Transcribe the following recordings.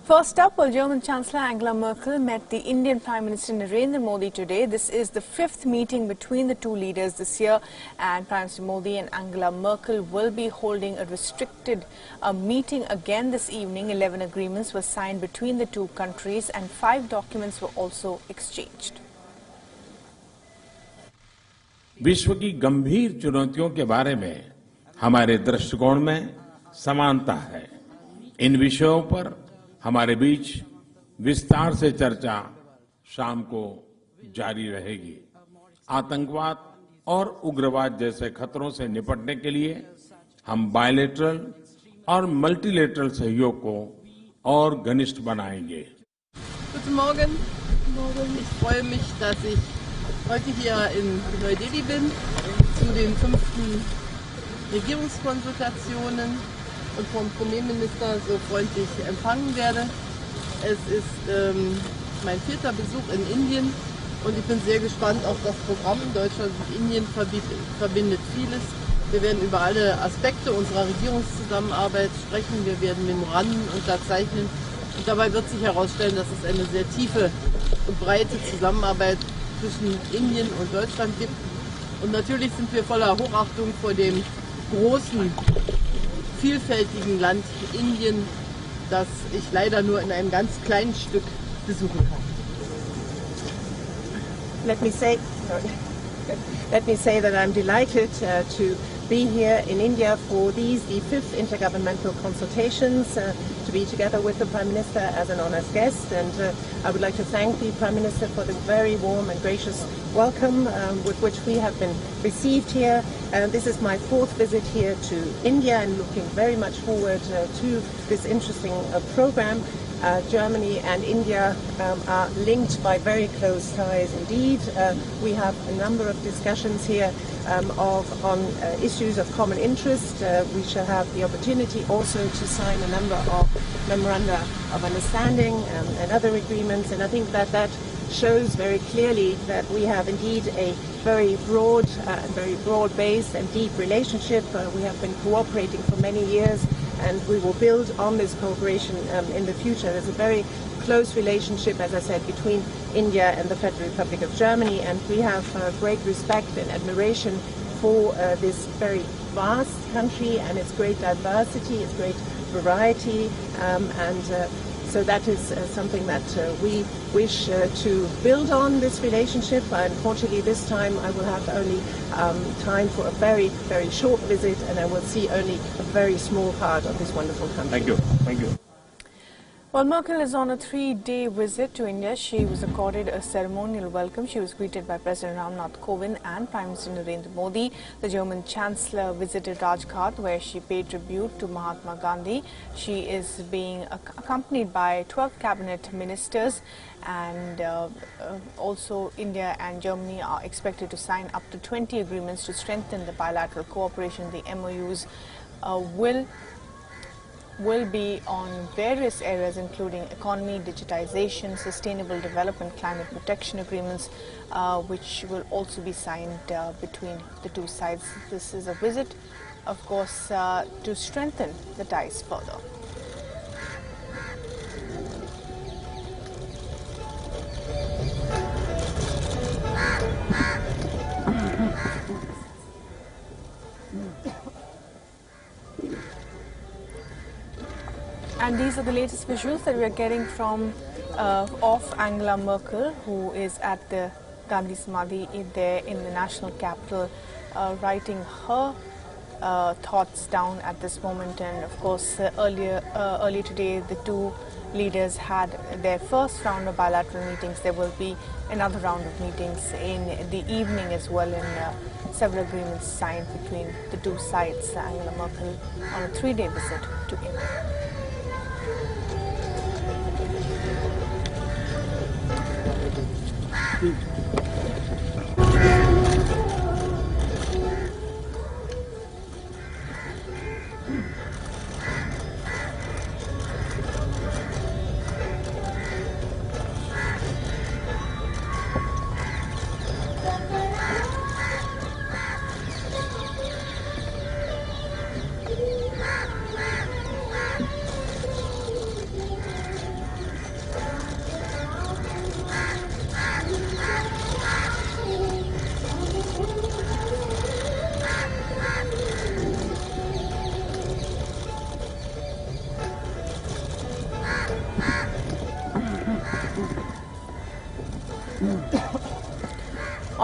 First up, German Chancellor Angela Merkel met the Indian Prime Minister Narendra Modi today. This is the fifth meeting between the two leaders this year, and Prime Minister Modi and Angela Merkel will be holding a restricted meeting again this evening. 11 agreements were signed between the two countries and 5 documents were also exchanged. विश्व की गंभीर चुनौतियों के बारे में हमारे दृष्टिकोण में समानता है। इन विषयों पर हमारे बीच विस्तार से चर्चा शाम को जारी रहेगी। आतंकवाद और उग्रवाद जैसे खतरों से निपटने के लिए हम बायलैटरल और मल्टीलैटरल सहयोग को और घनिष्ठ बनाएंगे। Guten Morgen. Ich freue mich, dass ich heute hier in Neu-Delhi bin zu den 5. Regierungskonsultationen und vom Premierminister so freundlich empfangen werde. Es ist mein 4. Besuch in Indien und ich bin sehr gespannt auf das Programm. Deutschland und Indien verbindet vieles. Wir werden über alle Aspekte unserer Regierungszusammenarbeit sprechen. Wir werden Memoranden unterzeichnen und dabei wird sich herausstellen, dass es eine sehr tiefe und breite Zusammenarbeit zwischen Indien und Deutschland gibt. Und natürlich sind wir voller Hochachtung vor dem großen, vielfältigen Land Indien, das ich leider nur in einem ganz kleinen Stück besuchen kann. Let me say that I'm delighted to be here in India for the 5th intergovernmental consultations, to be together with the Prime Minister as an honoured guest, and I would like to thank the Prime Minister for the very warm and gracious welcome with which we have been received here. This is my 4th visit here to India and looking very much forward to this interesting programme. Germany and India are linked by very close ties indeed. We have a number of discussions here on issues of common interest. We shall have the opportunity also to sign a number of memoranda of understanding and other agreements, and I think that shows very clearly that we have indeed a very broad-based and deep relationship. We have been cooperating for many years, and we will build on this cooperation in the future. There's a very close relationship, as I said, between India and the Federal Republic of Germany, and we have great respect and admiration for this very vast country and its great diversity, its great variety, so that is something that we wish to build on this relationship. Unfortunately, this time I will have only time for a very, very short visit, and I will see only a very small part of this wonderful country. Thank you. Thank you. While Merkel is on a 3-day visit to India, she was accorded a ceremonial welcome. She was greeted by President Ramnath Kovind and Prime Minister Narendra Modi. The German Chancellor visited Rajghat, where she paid tribute to Mahatma Gandhi. She is being accompanied by 12 cabinet ministers, and also India and Germany are expected to sign up to 20 agreements to strengthen the bilateral cooperation. The MOUs will be on various areas including economy, digitization, sustainable development, climate protection agreements, which will also be signed between the two sides. This is a visit, of course, to strengthen the ties further. And these are the latest visuals that we are getting from of Angela Merkel, who is at the Gandhi Samadhi there in the national capital, writing her thoughts down at this moment. And of course, earlier today, the two leaders had their first round of bilateral meetings. There will be another round of meetings in the evening as well, and several agreements signed between the two sides. Angela Merkel on a 3-day visit to India.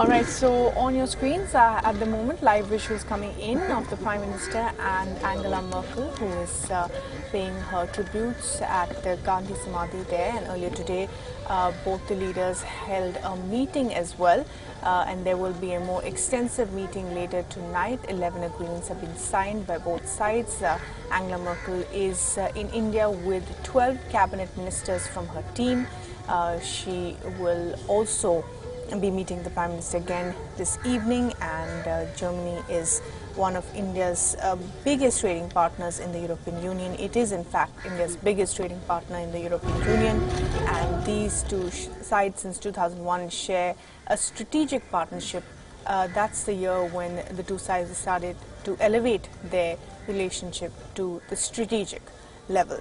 All right, so on your screens at the moment, live visuals coming in of the Prime Minister and Angela Merkel, who is paying her tributes at the Gandhi Samadhi there. And earlier today, both the leaders held a meeting as well. And there will be a more extensive meeting later tonight. 11 agreements have been signed by both sides. Angela Merkel is in India with 12 cabinet ministers from her team. She will also be meeting the Prime Minister again this evening, and Germany is one of India's biggest trading partners in the European Union. It is in fact India's biggest trading partner in the European Union, and these two sides since 2001 share a strategic partnership. That's the year when the two sides started to elevate their relationship to the strategic level.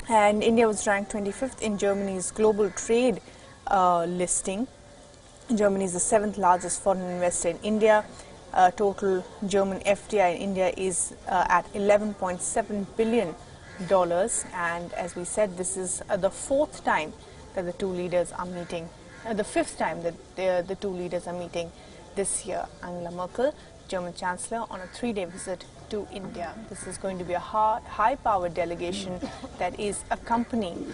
And India was ranked 25th in Germany's global trade listing. Germany is the 7th largest foreign investor in India. Total German FDI in India is at $11.7 billion. And as we said, this is the 4th time that the two leaders are meeting, the 5th time that the two leaders are meeting this year. Angela Merkel, German Chancellor, on a 3-day visit to India. This is going to be a high-powered delegation that is accompanying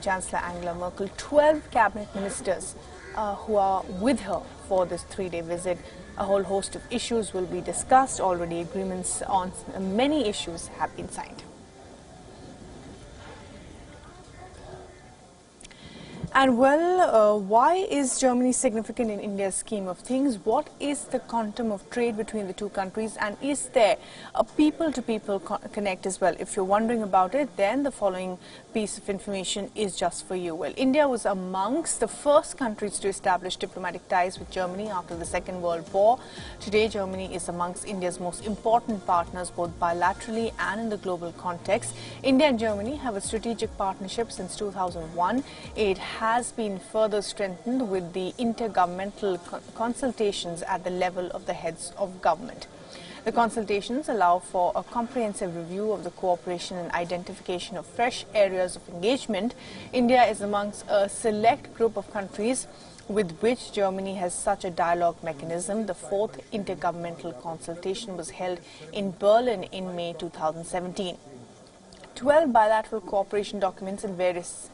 Chancellor Angela Merkel. 12 cabinet ministers who are with her for this 3-day visit. A whole host of issues will be discussed. Already agreements on many issues have been signed. And well, why is Germany significant in India's scheme of things? What is the quantum of trade between the two countries? And is there a people-to-people connect as well? If you're wondering about it, then the following piece of information is just for you. Well, India was amongst the first countries to establish diplomatic ties with Germany after the Second World War. Today, Germany is amongst India's most important partners, both bilaterally and in the global context. India and Germany have a strategic partnership since 2001. It has been further strengthened with the intergovernmental consultations at the level of the heads of government. The consultations allow for a comprehensive review of the cooperation and identification of fresh areas of engagement. India is amongst a select group of countries with which Germany has such a dialogue mechanism. The 4th intergovernmental consultation was held in Berlin in May 2017. 12 bilateral cooperation documents in various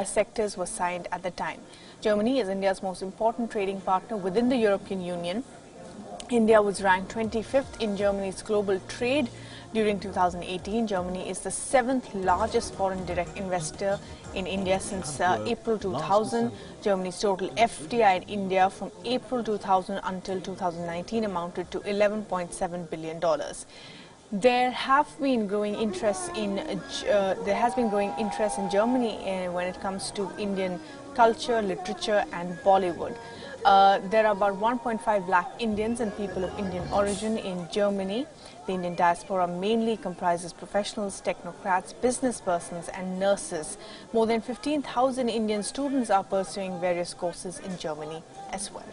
sectors were signed at the time. Germany is India's most important trading partner within the European Union. India was ranked 25th in Germany's global trade during 2018. Germany is the 7th largest foreign direct investor in India since April 2000. Germany's total FDI in India from April 2000 until 2019 amounted to $11.7 billion. There has been growing interest in Germany when it comes to Indian culture, literature, and Bollywood. There are about 1.5 lakh Indians and people of Indian origin in Germany. The Indian diaspora mainly comprises professionals, technocrats, business persons, and nurses. More than 15,000 Indian students are pursuing various courses in Germany as well.